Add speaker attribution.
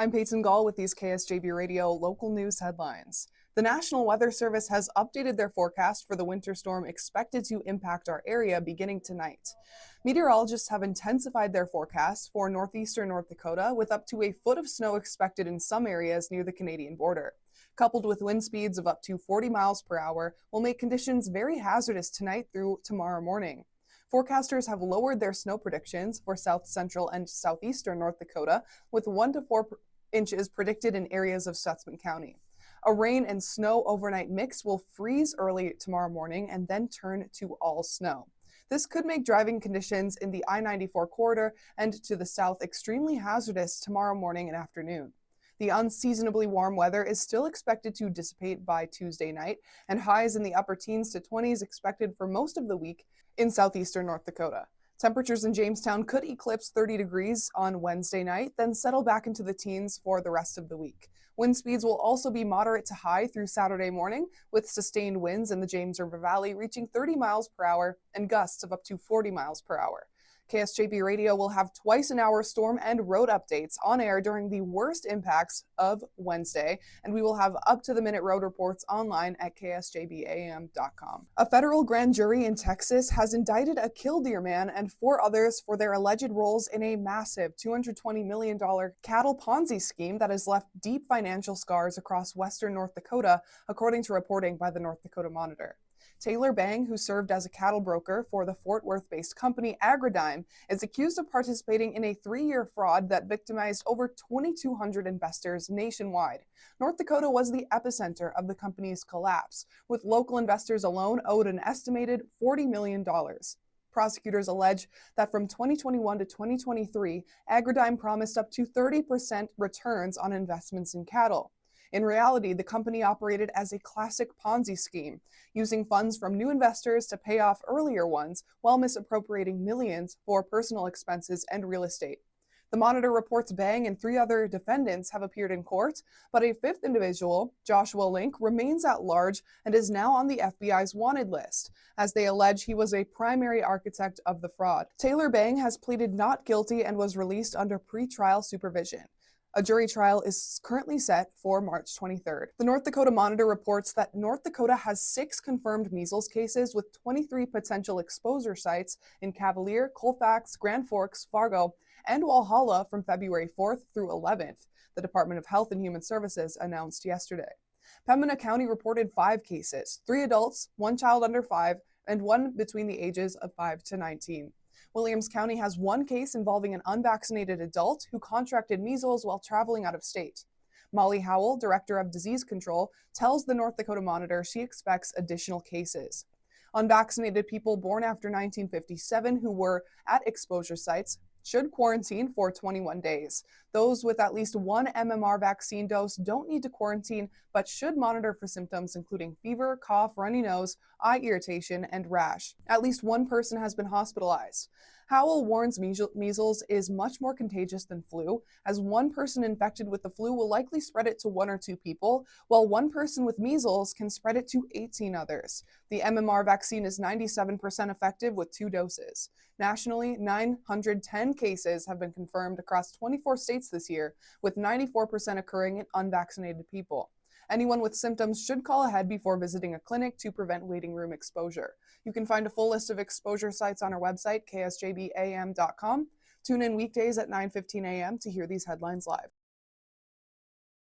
Speaker 1: I'm Peyton Gall with these KSJB Radio local news headlines. The National Weather Service has updated their forecast for the winter storm expected to impact our area beginning tonight. Meteorologists have intensified their forecast for northeastern North Dakota with up to a foot of snow expected in some areas near the Canadian border. Coupled with wind speeds of up to 40 miles per hour will make conditions very hazardous tonight through tomorrow morning. Forecasters have lowered their snow predictions for south central and southeastern North Dakota with 1 to 4 inches predicted in areas of Stutsman County. A rain and snow overnight mix will freeze early tomorrow morning and then turn to all snow. This could make driving conditions in the I-94 corridor and to the south extremely hazardous tomorrow morning and afternoon. The unseasonably warm weather is still expected to dissipate by Tuesday night, and highs in the upper teens to 20s expected for most of the week in southeastern North Dakota. Temperatures in Jamestown could eclipse 30 degrees on Wednesday night, then settle back into the teens for the rest of the week. Wind speeds will also be moderate to high through Saturday morning, with sustained winds in the James River Valley reaching 30 miles per hour and gusts of up to 40 miles per hour. KSJB Radio will have twice-an-hour storm and road updates on air during the worst impacts of Wednesday, and we will have up-to-the-minute road reports online at ksjbam.com. A federal grand jury in Texas has indicted a killdeer man and 4 others for their alleged roles in a massive $220 million cattle Ponzi scheme that has left deep financial scars across western North Dakota, according to reporting by the North Dakota Monitor. Taylor Bang, who served as a cattle broker for the Fort Worth-based company Agridime, is accused of participating in a 3-year fraud that victimized over 2,200 investors nationwide. North Dakota was the epicenter of the company's collapse, with local investors alone owed an estimated $40 million. Prosecutors allege that from 2021 to 2023, Agridime promised up to 30% returns on investments in cattle. In reality, the company operated as a classic Ponzi scheme, using funds from new investors to pay off earlier ones while misappropriating millions for personal expenses and real estate. The Monitor reports Bang and 3 other defendants have appeared in court, but a 5th individual, Joshua Link, remains at large and is now on the FBI's wanted list, as they allege he was a primary architect of the fraud. Taylor Bang has pleaded not guilty and was released under pretrial supervision. A jury trial is currently set for March 23rd. The North Dakota Monitor reports that North Dakota has 6 confirmed measles cases with 23 potential exposure sites in Cavalier, Colfax, Grand Forks, Fargo, and Walhalla from February 4th through 11th, the Department of Health and Human Services announced yesterday. Pembina County reported 5 cases, 3 adults, 1 child under 5, and 1 between the ages of 5 to 19. Williams County has 1 case involving an unvaccinated adult who contracted measles while traveling out of state. Molly Howell, Director of Disease Control, tells the North Dakota Monitor she expects additional cases. Unvaccinated people born after 1957 who were at exposure sites should quarantine for 21 days. Those with at least 1 MMR vaccine dose don't need to quarantine, but should monitor for symptoms including fever, cough, runny nose, eye irritation, and rash. At least 1 person has been hospitalized. Howell warns measles is much more contagious than flu, as 1 person infected with the flu will likely spread it to 1 or 2 people, while 1 person with measles can spread it to 18 others. The MMR vaccine is 97% effective with 2 doses. Nationally, 910 cases have been confirmed across 24 states this year, with 94% occurring in unvaccinated people. Anyone with symptoms should call ahead before visiting a clinic to prevent waiting room exposure. You can find a full list of exposure sites on our website, ksjbam.com. Tune in weekdays at 9:15 a.m. to hear these headlines live.